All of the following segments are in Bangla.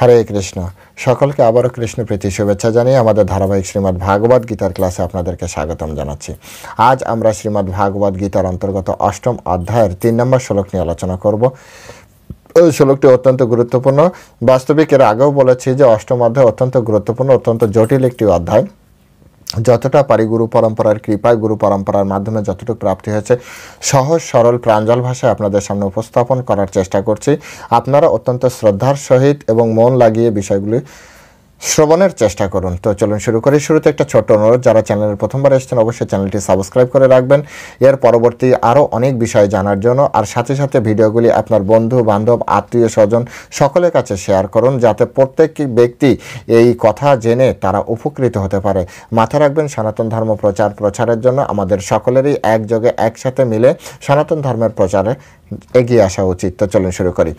হরে কৃষ্ণ। সকলকে আবারও কৃষ্ণ প্রীতি শুভেচ্ছা জানিয়ে আমাদের ধারাবাহিক শ্রীমদ্ ভাগবত গীতার ক্লাসে আপনাদেরকে স্বাগতম জানাচ্ছি। আজ আমরা শ্রীমদ্ ভাগবত গীতার অন্তর্গত অষ্টম অধ্যায়ের 3 নম্বর শ্লোক নিয়ে আলোচনা করব। ওই শ্লোকটি অত্যন্ত গুরুত্বপূর্ণ। বাস্তবিক এর আগেও বলেছি যে অষ্টম অধ্যায় অত্যন্ত গুরুত্বপূর্ণ, অত্যন্ত জটিল একটি অধ্যায়। যতটা পারি গুরু পরম্পরার কৃপায়, গুরু পরম্পরার মাধ্যমে যতটুকু প্রাপ্তি হয়েছে সহজ সরল প্রাঞ্জল ভাষায় আপনাদের সামনে উপস্থাপন করার চেষ্টা করছি। আপনারা অত্যন্ত শ্রদ্ধার সহিত এবং মন লাগিয়ে বিষয়গুলি শ্রবণের চেষ্টা করুন। তো চলুন শুরু করি। শুরুতে একটা ছোট্ট অনুরোধ, যারা চ্যানেলের প্রথমবার এসেছেন অবশ্যই চ্যানেলটি সাবস্ক্রাইব করে রাখবেন এর পরবর্তী আরও অনেক বিষয় জানার জন্য। আর সাথে সাথে ভিডিওগুলি আপনার বন্ধু বান্ধব আত্মীয় স্বজন সকলের কাছে শেয়ার করুন, যাতে প্রত্যেক ব্যক্তি এই কথা জেনে তারা উপকৃত হতে পারে। মাথায় রাখবেন, সনাতন ধর্ম প্রচারের জন্য আমাদের সকলেরই একযোগে একসাথে মিলে সনাতন ধর্মের প্রচারে এগিয়ে আসা উচিত। তো চলুন শুরু করি।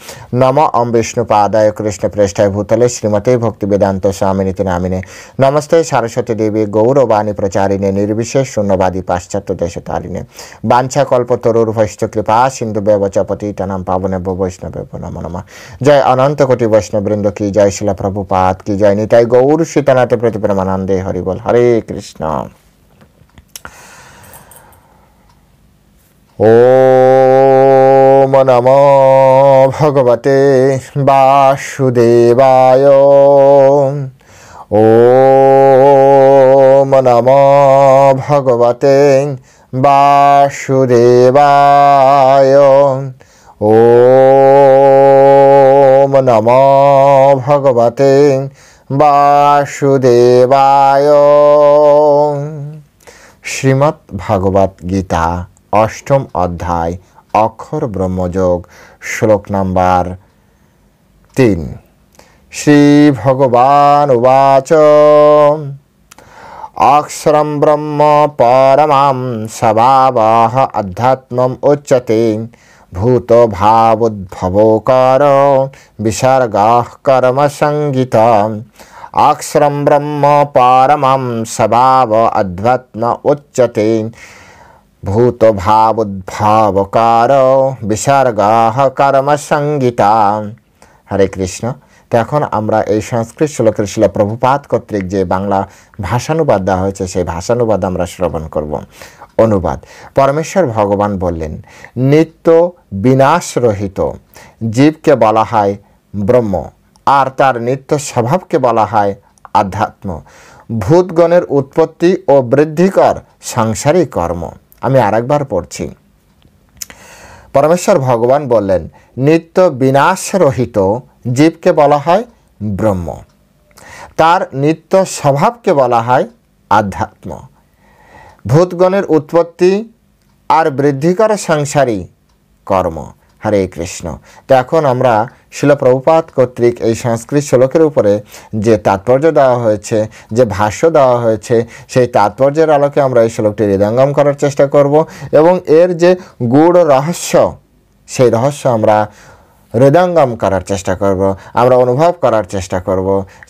নম ওম বিষ্ণু পাদায় কৃষ্ণ প্রেষ্ঠায় ভূতলে শ্রীমতে ভক্তি বেদান্ত স্বামিনীতি নামিনে নমস্তে সারস্বতী দেবী গৌরবাণী প্রচারিণে নির্বিশেষ শূন্যবাদী পাশ্চাত্য দেশ তারিণে বাঞ্ছা কল্পতরুর ভৈষ্ঠ কৃপা সিন্ধু ব্যবচ পতিতানাম পাবনে বৈষ্ণবে নমো নমঃ। জয় অনন্ত কোটি বৈষ্ণববৃন্দ কি জয়, শিলা প্রভুপাদ কি জয়, নিতাই গৌর সীতানাথ প্রতিপ্রেমানন্দে হরি বল। হরে কৃষ্ণ। ওম নমো ভগবতে বাসুদেবায়। ওম নমো ভগবতে বাসুদেবায়। ওম নমো ভগবতে বাসুদেবায়। শ্রীমদ্ ভাগবত গীতা অষ্টম অধ্যায় অক্ষর ব্রহ্মযোগ শ্লোক নাম্বার 3। শ্রী ভগবান উবাচ অক্ষরম ব্রহ্ম পরমাম স্বভাবঃ অধ্যাত্মম উচ্যতে ভূত ভাবোদ্ভবকার বিসর্গঃ কর্ম সংগীতম। অক্ষরম ব্রহ্ম পরমাম স্বভাব অধ্যাত্ম উচ্যতে ভূত ভাবোদ্ভবকার বিসর্গঃ কর্ম সংগীতা। হরে কৃষ্ণ। তো এখন আমরা এই সংস্কৃত শ্লোকের শিলা প্রভুপাদ কর্তৃক যে বাংলা ভাষানুবাদ দেওয়া হয়েছে সেই ভাষানুবাদ আমরা শ্রবণ করব। অনুবাদ। পরমেশ্বর ভগবান বললেন, নিত্য বিনাশরহিত জীবকে বলা হয় ব্রহ্ম, আর তার নিত্য স্বভাবকে বলা হয় আধ্যাত্ম। ভূতগণের উৎপত্তি ও বৃদ্ধিকর সাংসারিক কর্ম। আমি আরেকবার পড়ছি। পরমেশ্বর ভগবান বললেন, নিত্য বিনাশরহিত জীবকে বলা হয় ব্রহ্ম, তার নিত্য স্বভাবকে বলা হয় আধ্যাত্ম। ভূতগণের উৎপত্তি আর বৃদ্ধিকর সাংসারিক কর্ম। হরে কৃষ্ণ। তো এখন আমরা শিলা প্রভুপাদ কর্তৃক এই সংস্কৃত শ্লোকের উপরে যে তাৎপর্য দেওয়া হয়েছে, যে ভাষ্য দেওয়া হয়েছে, সেই তাৎপর্যের আলোকে আমরা এই শ্লোকটি হৃদয়ঙ্গম করার চেষ্টা করব এবং এর যে গূঢ় রহস্য, সেই রহস্য আমরা হৃদয়ঙ্গম করার চেষ্টা করব, আমরা অনুভব করার চেষ্টা করব।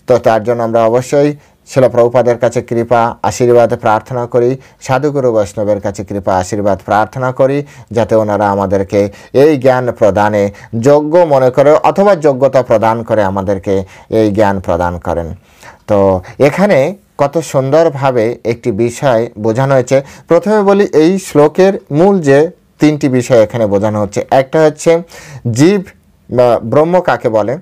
তো তার জন্য আমরা অবশ্যই শিলা প্রভুপাদের কাছে কৃপা আশীর্বাদ প্রার্থনা করি, সাধুগুরু বৈষ্ণবের কাছে কৃপা আশীর্বাদ প্রার্থনা করি, যাতে ওনারা আমাদেরকে এই জ্ঞান প্রদানে যোগ্য মনে করে অথবা যোগ্যতা প্রদান করে আমাদেরকে এই জ্ঞান প্রদান করেন। তো এখানে কত সুন্দরভাবে একটি বিষয় বোঝানো হয়েছে। প্রথমে বলি, এই শ্লোকের মূল যে 3টি বিষয় এখানে বোঝানো হচ্ছে। একটা হচ্ছে জীব ব্রহ্ম কাকে বলে,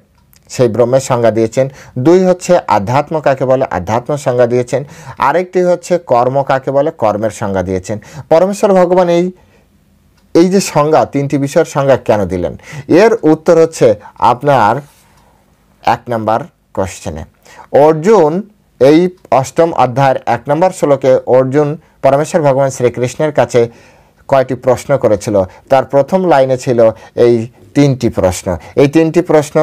সেই ব্রহ্মের সংজ্ঞা দিয়েছেন। 2 হচ্ছে আধ্যাত্ম কাকে বলে, আধ্যাত্ম সংজ্ঞা দিয়েছেন। আরেকটি হচ্ছে কর্ম কাকে বলে, কর্মের সংজ্ঞা দিয়েছেন। পরমেশ্বর ভগবান এই যে সংজ্ঞা, 3টি বিষয়ের সংজ্ঞা কেন দিলেন, এর উত্তর হচ্ছে আপনার 1 নম্বর কোশ্চেনে। অর্জুন এই অষ্টম অধ্যায়ের 1 নম্বর শ্লোকে অর্জুন পরমেশ্বর ভগবান শ্রীকৃষ্ণের কাছে কয়টি প্রশ্ন করেছিল। তার প্রথম লাইনে ছিল এই 3টি প্রশ্ন। এই 3টি প্রশ্ন,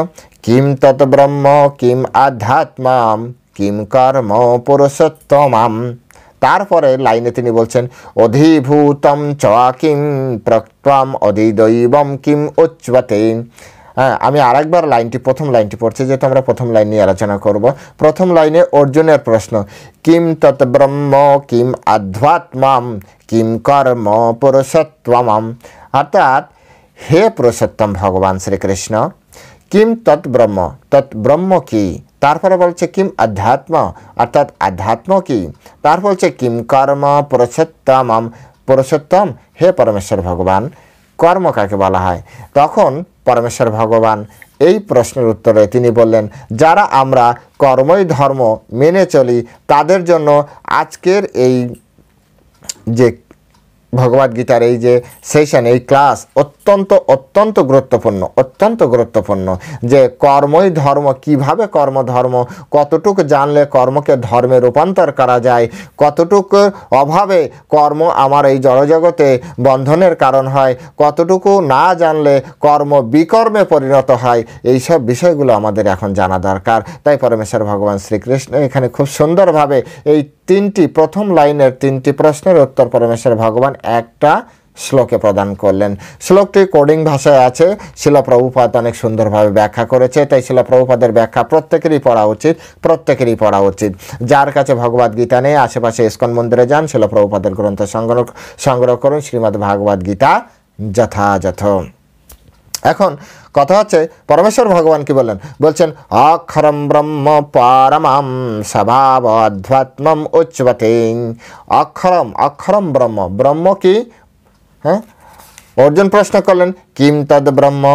কিম তৎ ব্রহ্ম, কিম আধ্যাত্মাম, কিম কর্ম পুরুষোত্তমাম। তারপরে লাইনে তিনি বলছেন, অধিভূতম চ কিম প্রক্তম অধিদৈবম কিম উচ্যতে। আমি আরেকবার প্রথম লাইনটি পড়ছি, যেহেতু আমরা প্রথম লাইন নিয়ে আলোচনা করব। প্রথম লাইনে অর্জুনের প্রশ্ন, কিম তৎ ব্রহ্ম, কিম আধ্যাত্মাম, কিম কর্ম পুরুষোত্তমাম। অর্থাৎ, হে পুরুষোত্তম ভগবান শ্রীকৃষ্ণ, কিম তৎ ব্রহ্ম, তৎ ব্রহ্ম কি, তারপরে বলছে কিম আধ্যাত্ম, অর্থাৎ আধ্যাত্ম কি, তারপর বলছে কিম কর্ম পুরুষোত্তম, পুরুষোত্তম হে পরমেশ্বর ভগবান কর্ম কাকে বলা হয়। তখন পরমেশ্বর ভগবান এই প্রশ্নের উত্তরে তিনি বললেন, যারা আমরা কর্মই ধর্ম মেনে চলি তাদের জন্য আজকের এই যে ভগবদ্গীতার এই যে সেশন, এই ক্লাস অত্যন্ত অত্যন্ত গুরুত্বপূর্ণ, অত্যন্ত গুরুত্বপূর্ণ। যে কর্মই ধর্ম, কিভাবে কর্মধর্ম, কতটুকু জানলে কর্মকে ধর্মে রূপান্তর করা যায়, কতটুকু অভাবে কর্ম আমার এই জড়জগতে বন্ধনের কারণ হয়, কতটুকু না জানলে কর্ম বিকর্মে পরিণত হয়, এই সব বিষয়গুলো আমাদের এখন জানা দরকার। তাই পরমেশ্বর ভগবান শ্রীকৃষ্ণ এখানে খুব সুন্দরভাবে এই তিনটি প্রথম লাইনের তিনটি প্রশ্নের উত্তর পরমেশ্বর ভগবান একটা শ্লোকে প্রদান করলেন। শ্লোকটি কোডিং ভাষায় আছে, শিলা প্রভুপাদ অনেক সুন্দরভাবে ব্যাখ্যা করেছে। তাই শিলা প্রভুপাদের ব্যাখ্যা প্রত্যেকেরই পড়া উচিত, প্রত্যেকেরই পড়া উচিত। যার কাছে ভগবদ্গীতা নেই আশেপাশে ইস্কন মন্দিরে যান, শিলা প্রভুপাদের গ্রন্থ সংগ্রহ করুন, শ্রীমদ্ ভাগবত গীতা যথাযথ। এখন কথা হচ্ছে পরমেশ্বর ভগবান কি বললেন, বলছেন অক্ষরম ব্রহ্ম পরমম স্বভাবধ্যাত্মম উচ্যতে। অক্ষরম, অক্ষরম ব্রহ্ম, ব্রহ্ম কি? হ্যাঁ, অর্জুন প্রশ্ন করলেন কিম তদ ব্রহ্ম,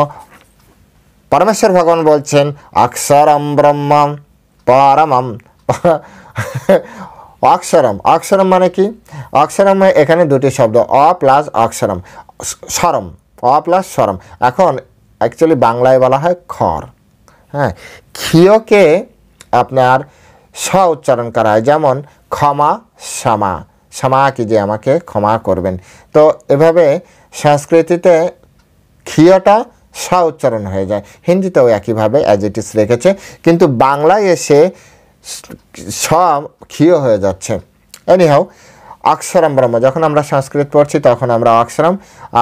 পরমেশ্বর ভগবান বলছেন অক্ষরম ব্রহ্ম পরমম। অক্ষরম, অক্ষরম মানে কি? অক্ষরম এখানে দুটি শব্দ, অ প্লাস অক্ষরম, স্বরম, অ প্লাস স্বরম। এখন অ্যাকচুয়ালি বাংলায় বলা হয় খর। হ্যাঁ, ক্ষীয়কে আপনার স উচ্চারণ করা হয়, যেমন ক্ষমা সমা, ক্ষমা কি যে আমাকে ক্ষমা করবেন। তো এভাবে সংস্কৃতিতে ক্ষীয়টা স উচ্চারণ হয়ে যায়, হিন্দিতেও একইভাবে অ্যাজ ইট ইজ রেখেছে, কিন্তু বাংলায় এসে স ক্ষীয় হয়ে যাচ্ছে। এনিহাও অক্ষরম ব্রহ্ম, যখন আমরা সংস্কৃত পড়ছি তখন আমরা অক্ষরম,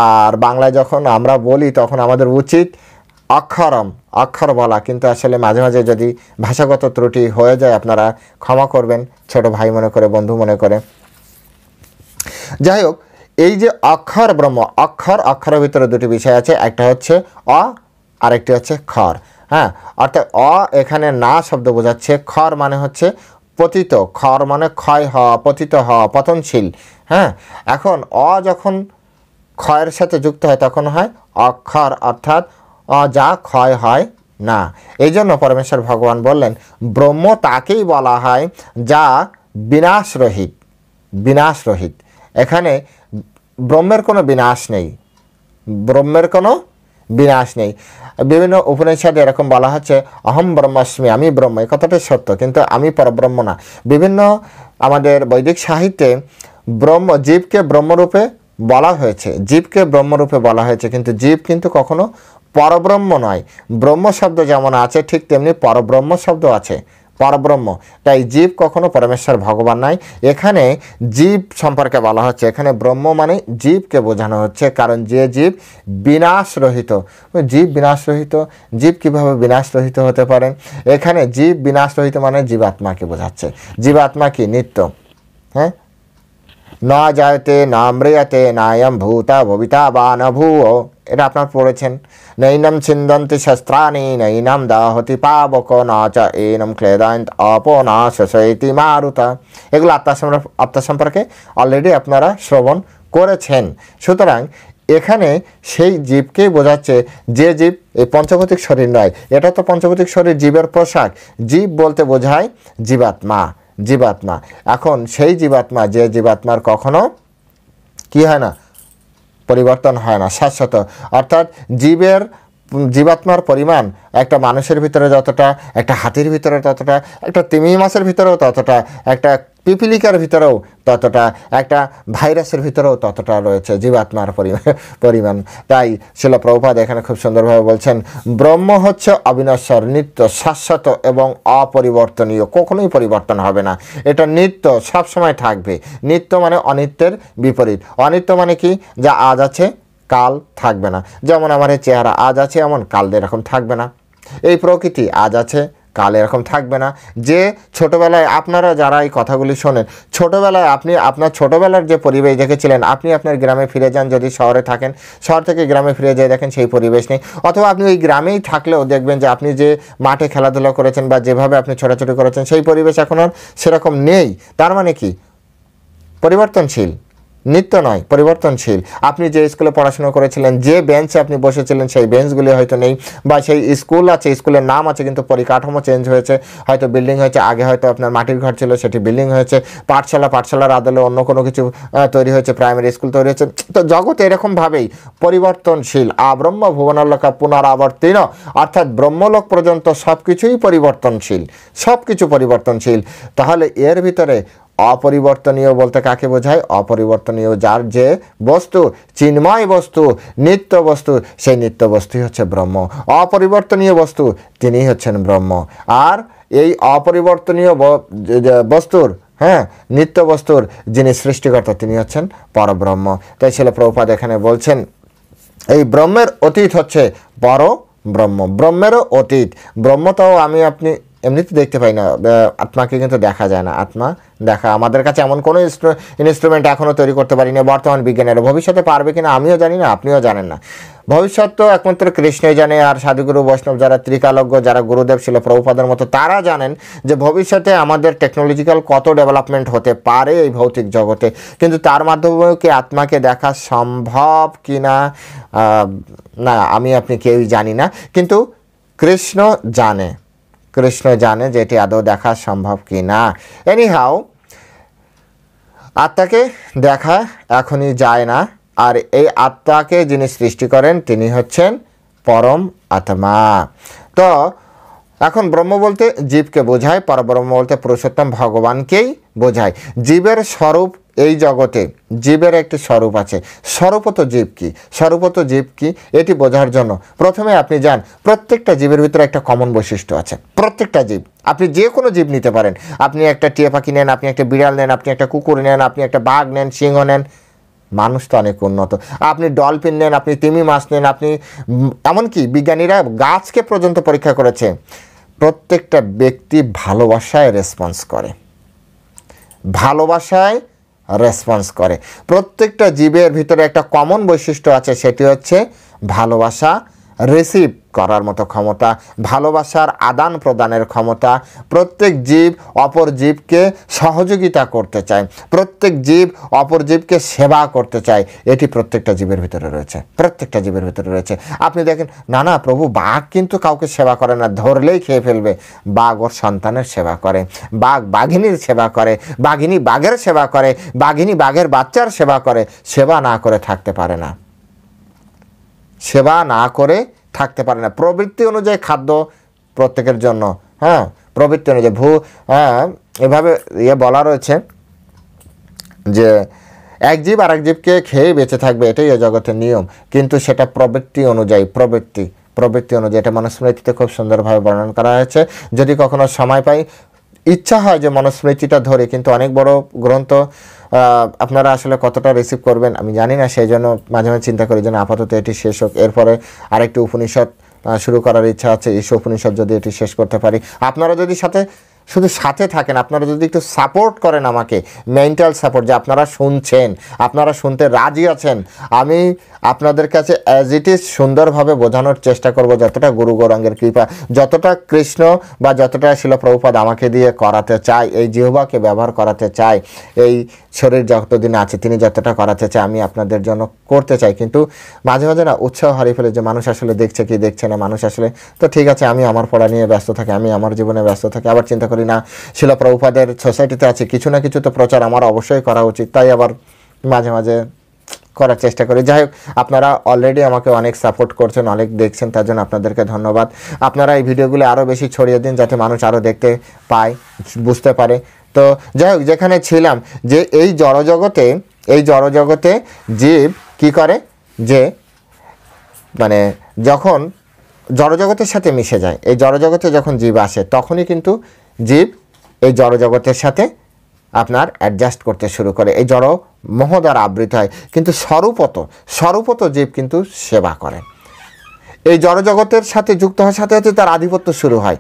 আর বাংলায় যখন আমরা বলি তখন আমাদের উচিত অক্ষরম, অক্ষর বলা। কিন্তু আসলে মাঝে মাঝে যদি ভাষাগত ত্রুটি হয়ে যায় আপনারা ক্ষমা করবেন, ছোট ভাই মনে করে, বন্ধু মনে করে। যাই হোক, এই যে অক্ষর ব্রহ্ম, অক্ষর, অক্ষরের ভিতরে দুটি বিষয় আছে, একটা হচ্ছে অ, আরেকটি হচ্ছে খর। হ্যাঁ, অর্থাৎ অ এখানে না শব্দ বোঝাচ্ছে, খর মানে হচ্ছে পতিত, খর মানে ক্ষয় হওয়া, পতিত হওয়া, পতনশীল। হ্যাঁ, এখন অ যখন ক্ষয়ের সাথে যুক্ত হয় তখন হয় অক্ষর, অর্থাৎ যা ক্ষয় হয় না। এই জন্য পরমেশ্বর ভগবান বললেন ব্রহ্ম তাকেই বলা হয় যা বিনাশরহিত, বিনাশরহিত। এখানে ব্রহ্মের কোনো বিনাশ নেই, ব্রহ্মের কোনো বিনাশ নেই। বিভিন্ন উপনিষদে এরকম বলা হচ্ছে অহম ব্রহ্মাস্মি, আমি ব্রহ্ম, এই কথাটাই সত্য, কিন্তু আমি পরব্রহ্ম না। বিভিন্ন আমাদের বৈদিক সাহিত্যে ব্রহ্ম, জীবকে ব্রহ্মরূপে বলা হয়েছে, জীবকে ব্রহ্মরূপে বলা হয়েছে, কিন্তু জীব কিন্তু কখনো পরব্রহ্ম নয়। ব্রহ্ম শব্দ যেমন আছে ঠিক তেমনি পরব্রহ্ম শব্দ আছে, পরব্রহ্ম। তাই জীব কখনো পরমেশ্বর ভগবান নয়। এখানে জীব সম্পর্কে বলা হচ্ছে, এখানে ব্রহ্ম মানে জীবকে বোঝানো হচ্ছে, কারণ যে জীব বিনাশরহিত। জীব বিনাশরহিত, জীব কীভাবে বিনাশরহিত হতে পারে? এখানে জীব বিনাশরহিত মানে জীবাত্মাকে বোঝাচ্ছে। জীবাত্মা কি? নিত্য। হ্যাঁ, ন জায়তে না ম্রিয়তে নায়ম ভূতা ভবিতা বা ন ভূও, এটা আপনার পড়েছেন। নৈনম ছিন্দন্তি শস্ত্রাণি নৈনম দাহতি পাবক না চ এনম ক্লেদায়ন্ত অপো না শশয়তি মারুতা। এগুলো আত্মা সম্পর্কে অলরেডি আপনারা শ্রবণ করেছেন। সুতরাং এখানে সেই জীবকেই বোঝাচ্ছে যে জীব এই পঞ্চভৌতিক শরীর নয়। এটা তো পঞ্চভৌতিক শরীর জীবের পোশাক, জীব বলতে বোঝায় জীবাত্মা, জীবাত্মা। এখন সেই জীবাত্মা, যে জীবাত্মার কখনো কি হয় না, পরিবর্তন হয় না, শাশ্বত। অর্থাৎ জীবাত্মার পরিমাণ একটা মানুষের ভিতরে যতটা, একটা হাতির ভিতরে ততটা, একটা তিমি মাছের ভিতরেও ততটা, একটা পিপিলিকার ভিতরেও ততটা, একটা ভাইরাসের ভিতরেও ততটা রয়েছে জীবাত্মার পরিমাণ। তাই শিল প্রভুপাদ এখানে খুব সুন্দরভাবে বলছেন ব্রহ্ম হচ্ছে অবিনশ্বর, নিত্য, শাশ্বত এবং অপরিবর্তনীয়, কখনোই পরিবর্তন হবে না। এটা নিত্য, সবসময় থাকবে। নিত্য মানে অনিত্যের বিপরীত। অনিত্য মানে কি? যা আজ আছে কাল থাকবে না। যেমন আমার এই চেহারা আজ আছে, এমন কাল এরকম থাকবে না। এই প্রকৃতি আজ আছে কাল এরকম থাকবে না যে ছোটোবেলায় আপনারা যারা এই কথাগুলি শোনেন, ছোটোবেলায় আপনি আপনার ছোটোবেলার যে পরিবেশ দেখেছিলেন, আপনি আপনার গ্রামে ফিরে যান, যদি শহরে থাকেন শহর থেকে গ্রামে ফিরে যেয়ে দেখেন সেই পরিবেশ নেই, অথবা আপনি ওই গ্রামেই থাকলেও দেখবেন যে আপনি যে মাঠে খেলাধুলা করেছেন বা যেভাবে আপনি ছোটাছুটি করেছেন সেই পরিবেশ এখন আর সেরকম নেই। তার মানে কি? পরিবর্তনশীল, নিত্য নয়, পরিবর্তনশীল। আপনি যে স্কুলে পড়াশোনা করেছিলেন, যে বেঞ্চে আপনি বসেছিলেন সেই বেঞ্চগুলি হয়তো নেই, বা সেই স্কুল আছে, স্কুলের নাম আছে কিন্তু পরিকাঠামো চেঞ্জ হয়েছে, হয়তো বিল্ডিং হয়েছে, আগে হয়তো আপনার মাটির ঘর ছিল সেটি বিল্ডিং হয়েছে, পাঠশালার আদলে অন্য কোনো কিছু তৈরি হয়েছে, প্রাইমারি স্কুল তৈরি হয়েছে। তো জগৎ এরকমভাবেই পরিবর্তনশীল। আব্রহ্ম ভুবনাল্লোকা পুনরাবর্তিন, অর্থাৎ ব্রহ্মলোক পর্যন্ত সব কিছুই পরিবর্তনশীল, সব কিছু পরিবর্তনশীল। তাহলে এর ভিতরে অপরিবর্তনীয় বলতে কাকে বোঝায়? অপরিবর্তনীয় যার যে বস্তু, চিন্ময় বস্তু, নিত্য বস্তু, সেই নিত্য বস্তুই হচ্ছে ব্রহ্ম। অপরিবর্তনীয় বস্তু তিনি হচ্ছেন ব্রহ্ম। আর এই অপরিবর্তনীয় বস্তুর, নিত্য বস্তুর যিনি সৃষ্টিকর্তা তিনি হচ্ছেন পরব্রহ্ম। তাই শিল প্রভুপাদ এখানে বলছেন এই ব্রহ্মের অতীত হচ্ছে পরব্রহ্ম, ব্রহ্মেরও অতীত। ব্রহ্মটাও আমি আপনি এমনিতে দেখতে পাই না, আত্মাকে কিন্তু দেখা যায় না। আত্মা দেখা আমাদের কাছে এমন কোনো ইনস্ট্রুমেন্ট এখনও তৈরি করতে পারি না বর্তমান বিজ্ঞানের। ভবিষ্যতে পারবে কিনা আমিও জানি না, আপনিও জানেন না। ভবিষ্যৎ তো একমাত্র কৃষ্ণই জানে, আর সাধুগুরু বৈষ্ণব যারা ত্রিকালজ্ঞ, যারা গুরুদেব ছিল প্রভুপাদের মতো, তারা জানেন যে ভবিষ্যতে আমাদের টেকনোলজিক্যাল কত ডেভেলপমেন্ট হতে পারে এই ভৌতিক জগতে, কিন্তু তার মাধ্যমেও কি আত্মাকে দেখা সম্ভব কি না, না আমি আপনি কেউই জানি না। কিন্তু কৃষ্ণ জানে, কৃষ্ণ জানে যে এটি আদৌ দেখা সম্ভব কি না। এনিহাও আত্মাকে দেখা এখনই যায় না, আর এই আত্মাকে যিনি সৃষ্টি করেন তিনি হচ্ছেন পরম আত্মা। তো এখন ব্রহ্ম বলতে জীবকে বোঝায়, পরব্রহ্ম বলতে পুরুষোত্তম ভগবানকেই বোঝায়। জীবের স্বরূপ এই জগতে, জীবের একটি স্বরূপ আছে। স্বরূপত জীব কি, স্বরূপত জীব কি এটি বোঝার জন্য প্রথমে আপনি যান, প্রত্যেকটা জীবের ভিতরে একটা কমন বৈশিষ্ট্য আছে। প্রত্যেকটা জীব, আপনি যে কোনো জীব নিতে পারেন, আপনি একটা টিয়া পাখি নেন, আপনি একটা বিড়াল নেন, আপনি একটা কুকুর নেন, আপনি একটা বাঘ নেন, সিংহ নেন, মানুষ তো অনেক উন্নত, আপনি ডলফিন নেন, আপনি তিমি মাছ নেন, আপনি এমনকি বিজ্ঞানীরা গাছকে পর্যন্ত পরীক্ষা করেছে, প্রত্যেকটা ব্যক্তি ভালোবাসায় রেসপন্স করে, ভালোবাসায় রেসপন্স করে। প্রত্যেকটা জীবের ভিতরে একটা কমন বৈশিষ্ট্য আছে, সেটি হচ্ছে ভালোবাসা রিসিভ করার মতো ক্ষমতা, ভালোবাসার আদান প্রদানের ক্ষমতা। প্রত্যেক জীব অপর জীবকে সহযোগিতা করতে চায়, প্রত্যেক জীব অপর জীবকে সেবা করতে চায়, এটি প্রত্যেকটা জীবের ভিতরে রয়েছে, প্রত্যেকটা জীবের ভিতরে রয়েছে। আপনি দেখেন, না না প্রভু বাঘ কিন্তু কাউকে সেবা করে না, ধরলেই খেয়ে ফেলবে। বাঘ ওর সন্তানের সেবা করে, বাঘ বাঘিনীর সেবা করে, বাঘিনী বাঘের সেবা করে, বাঘিনী বাঘের বাচ্চার সেবা করে। সেবা না করে থাকতে পারে না, সেবা না করে থাকতে পারে না। প্রবৃত্তি অনুযায়ী খাদ্য প্রত্যেকের জন্য, প্রবৃত্তি অনুযায়ী এভাবে বলা রয়েছে যে এক জীব আর এক জীবকে খেয়ে বেঁচে থাকবে, এটাই এই জগতের নিয়ম। কিন্তু সেটা প্রবৃত্তি অনুযায়ী, প্রবৃত্তি অনুযায়ী, এটা মনুস্মৃতিতে খুব সুন্দরভাবে বর্ণন করা হয়েছে। যদি কখনো সময় পাই, ইচ্ছা হয় যে মনুস্মৃতিটা ধরে, কিন্তু অনেক বড় গ্রন্থ, আপনারা আসলে কতটা রিসিভ করবেন আমি জানি না, সেই জন্য মাঝে মাঝে চিন্তা করি যেন আপাতত এটি শেষ হোক, এরপরে আরেকটি উপনিষদ শুরু করার ইচ্ছা আছে। এই উপনিষদ যদি এটি শেষ করতে পারি, আপনারা যদি শুধু সাথে থাকেন, আপনারা যদি একটু সাপোর্ট করেন আমাকে, মেন্টাল সাপোর্ট, যে আপনারা শুনছেন, আপনারা শুনতে রাজি আছেন, আমি আপনাদের কাছে অ্যাজ ইট ইজ সুন্দরভাবে বোঝানোর চেষ্টা করব, যতটা গুরু গৌরাঙ্গের কৃপা, যতটা কৃষ্ণ বা যতটা শিল প্রভুপাদ আমাকে দিয়ে করাতে চায়, এই জিহ্বাকে ব্যবহার করাতে চায়, এই শরীর যতদিন আছে তিনি যতটা করাতে চায় আমি আপনাদের জন্য করতে চাই। কিন্তু মাঝে মাঝে না উৎসাহ হারিয়ে ফেলে, যে মানুষ আসলে দেখছে কি দেখছে না, মানুষ আসলে তো ঠিক আছে, আমি আমার পড়া নিয়ে ব্যস্ত থাকি, আমি আমার জীবনে ব্যস্ত থাকি। আবার চিন্তা করি না, শিল প্রভুপাদের সোসাইটিতে আছে, কিছু না কিছু তো প্রচার আমার অবশ্যই করা উচিত, তাই আবার মাঝে মাঝে করার চেষ্টা করি। যাই হোক, আপনারা অলরেডি আমাকে অনেক সাপোর্ট করছেন, অনেক দেখছেন, তার জন্য আপনাদেরকে ধন্যবাদ। আপনারা এই ভিডিওগুলো আরও বেশি ছড়িয়ে দিন, যাতে মানুষ আরও দেখতে পায়, বুঝতে পারে। তো যাই হোক, যেখানে ছিলাম যে এই জড়জগতে জীব কি করে, যে মানে যখন জড়জগতের সাথে মিশে যায়, এই জড়জগতে যখন জীব আসে, তখনই কিন্তু জীব এই জড়জগতের সাথে আপনার অ্যাডজাস্ট করতে শুরু করে, এই জড় মোহ দ্বারা আবৃত হয়। কিন্তু স্বরূপত জীব কিন্তু সেবা করে, এই জড়জগতের সাথে যুক্ত হওয়ার সাথে সাথে তার আধিপত্য শুরু হয়।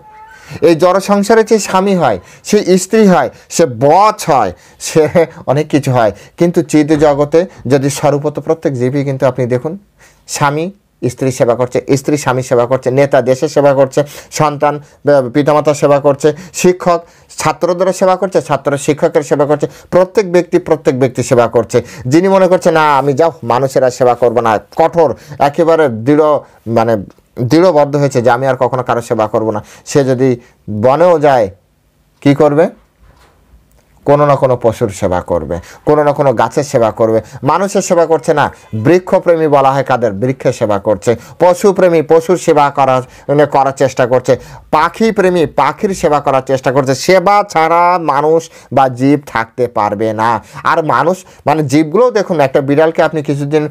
এই জড় সংসারে যে স্বামী হয়, সে স্ত্রী হয়, সে বচ হয়, সে অনেক কিছু হয়, কিন্তু চিদ জগতে যদি স্বরূপত প্রত্যেক জীবই কিন্তু আপনি দেখুন, স্বামী স্ত্রী সেবা করছে, স্ত্রী স্বামী সেবা করছে, নেতা দেশের সেবা করছে, সন্তান পিতামাতার সেবা করছে, শিক্ষক ছাত্রদের সেবা করছে, ছাত্র শিক্ষকের সেবা করছে, প্রত্যেক ব্যক্তি সেবা করছে। যিনি মনে করছে না আমি যাও মানুষেরা সেবা করবো না, কঠোর একেবারে দৃঢ়বদ্ধ হয়েছে যে আমি আর কখনো কারো সেবা করব না, সে যদি বনেও যায় কি করবে? কোনো না কোনো পশুর সেবা করবে, কোনো না কোনো গাছের সেবা করবে। মানুষের সেবা করছে না, বৃক্ষপ্রেমী বলা হয় কাদের? বৃক্ষের সেবা করছে। পশুপ্রেমী পশুর সেবা করার চেষ্টা করছে। পাখি প্রেমী পাখির সেবা করার চেষ্টা করছে। সেবা ছাড়া মানুষ বা জীব থাকতে পারবে না। আর মানুষ জীবগুলোও দেখুন, একটা বিড়ালকে আপনি কিছুদিন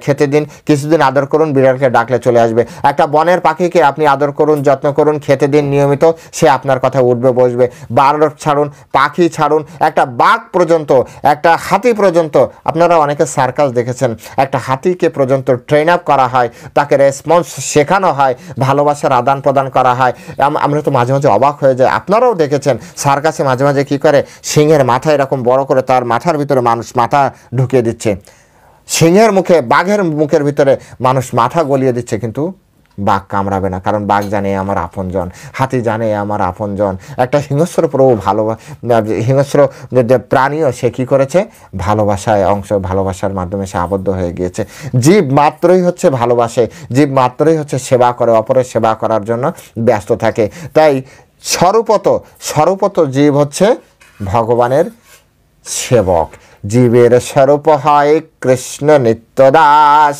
খেতে দিন, কিছুদিন আদর করুন, বিড়ালকে ডাকলে চলে আসবে। একটা বনের পাখিকে আপনি আদর করুন, যত্ন করুন, খেতে দিন নিয়মিত, সে আপনার কথা উঠবে বসবে। বানর ছাড়ুন, পাখি ছাড়ুন, একটা বাঘ পর্যন্ত, একটা হাতি পর্যন্ত, আপনারা অনেকে সার্কাস দেখেছেন, একটা হাতিকে পর্যন্ত ট্রেন আপ করা হয়, তাকে রেসপন্স শেখানো হয়, ভালোবাসার আদান প্রদান করা হয়। আমরা তো মাঝে মাঝে অবাক হয়ে যাই, আপনারাও দেখেছেন সার্কাসে মাঝে মাঝে কী করে, সিংহের মাথা এরকম বড় করে তার মাথার ভিতরে মানুষ মাথা ঢুকিয়ে দিচ্ছে, সিংহের মুখে বাঘের মুখের ভিতরে মানুষ মাথা গলিয়ে দিচ্ছে, কিন্তু বাঘ কামড়াবে না, কারণ বাঘ জানে আমার আপনজন, হাতি জানে আমার আপনজন। একটা হিংস্র হিংস্র প্রাণীও সে কী করেছে? ভালোবাসার মাধ্যমে সে আবদ্ধ হয়ে গিয়েছে। জীব মাত্রই হচ্ছে ভালোবাসে, জীব মাত্রই হচ্ছে সেবা করে, অপরের সেবা করার জন্য ব্যস্ত থাকে। তাই স্বরূপত জীব হচ্ছে ভগবানের সেবক। জীবের স্বরূপ হয় কৃষ্ণ নিত্যদাস,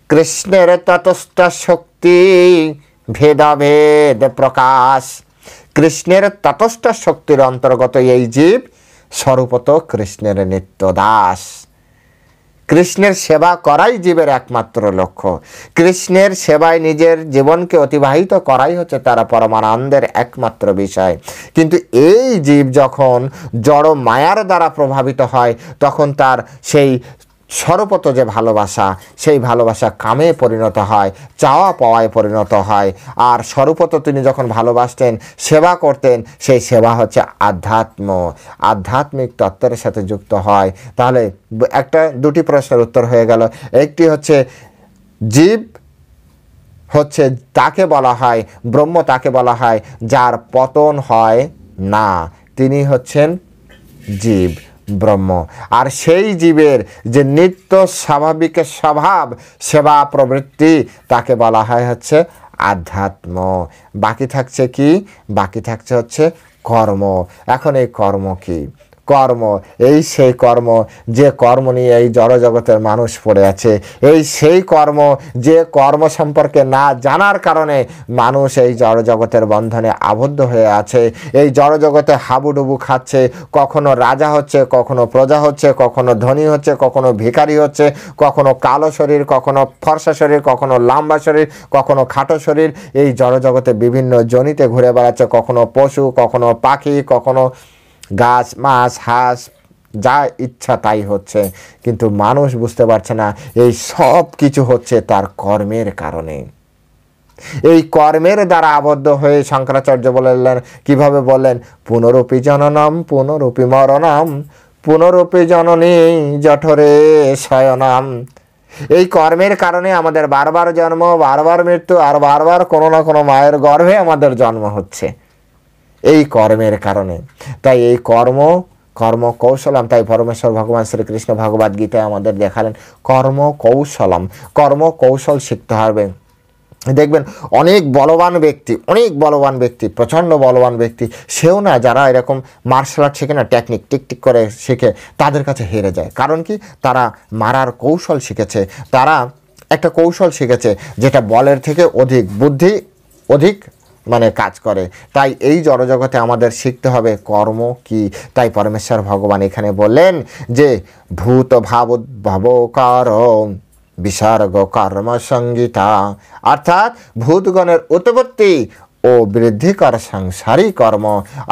কৃষ্ণের ততস্থ শক্তি ভেদাভেদ প্রকাশ। কৃষ্ণের ততস্থ শক্তির অন্তর্গত এই জীব স্বরূপত কৃষ্ণের নিত্যদাস। কৃষ্ণের সেবা করাই জীবের একমাত্র লক্ষ্য। কৃষ্ণের সেবায় নিজের জীবনকে অতিবাহিত করাই হচ্ছে তারা পরমানন্দের একমাত্র বিষয়। কিন্তু এই জীব যখন জড় মায়ার দ্বারা প্রভাবিত হয়, তখন তার সেই স্বরূপত যে ভালোবাসা, সেই ভালোবাসা কামে পরিণত হয়, চাওয়া পাওয়ায় পরিণত হয়। আর স্বরূপত তিনি যখন ভালোবাসতেন, সেবা করতেন, সেই সেবা হচ্ছে আধ্যাত্মিক তত্ত্বের সাথে যুক্ত হয়। তাহলে দুটি প্রশ্নের উত্তর হয়ে গেল। একটি হচ্ছে জীব হচ্ছে তাকে বলা হয় ব্রহ্ম, তাকে বলা হয় যার পতন হয় না, তিনি হচ্ছেন জীব ব্রহ্ম। আর সেই জীবের যে নিত্য স্বাভাবিক স্বভাব, সেবা প্রবৃত্তি, তাকে বলা হয় হচ্ছে আধ্যাত্ম। বাকি থাকছে কি? বাকি থাকছে হচ্ছে কর্ম। এখন এই কর্ম কি? কর্ম এই সেই কর্ম যে কর্ম নিয়ে এই জড়জগতের মানুষ পড়ে আছে। এই সেই কর্ম যে কর্ম সম্পর্কে না জানার কারণে মানুষ এই জড়জগতের বন্ধনে আবদ্ধ হয়ে আছে। এই জড়জগতে হাবুডুবু খাচ্ছে, কখনো রাজা হচ্ছে, কখনো প্রজা হচ্ছে, কখনো ধনী হচ্ছে, কখনো ভিখারি হচ্ছে, কখনো কালো শরীর, কখনো ফর্সা শরীর, কখনো লম্বা শরীর, কখনো খাটো শরীর। এই জড়জগতে বিভিন্ন জনিতে ঘুরে বেড়াচ্ছে, কখনো পশু, কখনো পাখি, কখনো গাছ, মাছ, হাঁস, যা ইচ্ছা তাই হচ্ছে। কিন্তু মানুষ বুঝতে পারছে না এই সব কিছু হচ্ছে তার কর্মের কারণে। এই কর্মের দ্বারা আবদ্ধ হয়ে শঙ্করাচার্য বললেন, কিভাবে বললেন? পুনরপি জননম পুনরপি মরণম পুনরপি জননী জঠরে শয়নম। এই কর্মের কারণে আমাদের বারবার জন্ম, বারবার মৃত্যু, আর বারবার কোনো না কোনো মায়ের গর্ভে আমাদের জন্ম হচ্ছে এই কর্মের কারণে। তাই এই কর্ম কৌশলম, তাই পরমেশ্বর ভগবান শ্রীকৃষ্ণ ভগবদ গীতায় আমাদের দেখালেন কর্ম কৌশল শিখতে হবে। দেখবেন অনেক বলবান ব্যক্তি, প্রচণ্ড বলবান ব্যক্তি, সেও না, যারা এরকম মার্শাল আর্ট শেখে না, টেকনিক টিকটিক করে শিখে, তাদের কাছে হেরে যায়। কারণ কি? তারা মারার কৌশল শিখেছে, তারা একটা কৌশল শিখেছে যেটা বলের থেকে অধিক কাজ করে। তাই এই জড়জগতে আমাদের শিখতে হবে কর্ম কি। তাই পরমেশ্বর ভগবান এখানে বললেন যে ভূত ভাবোকার বিসর্গ কর্ম সংগীতা, অর্থাৎ ভূতগণের উৎপত্তি ও বৃদ্ধিকর সংসারী কর্ম।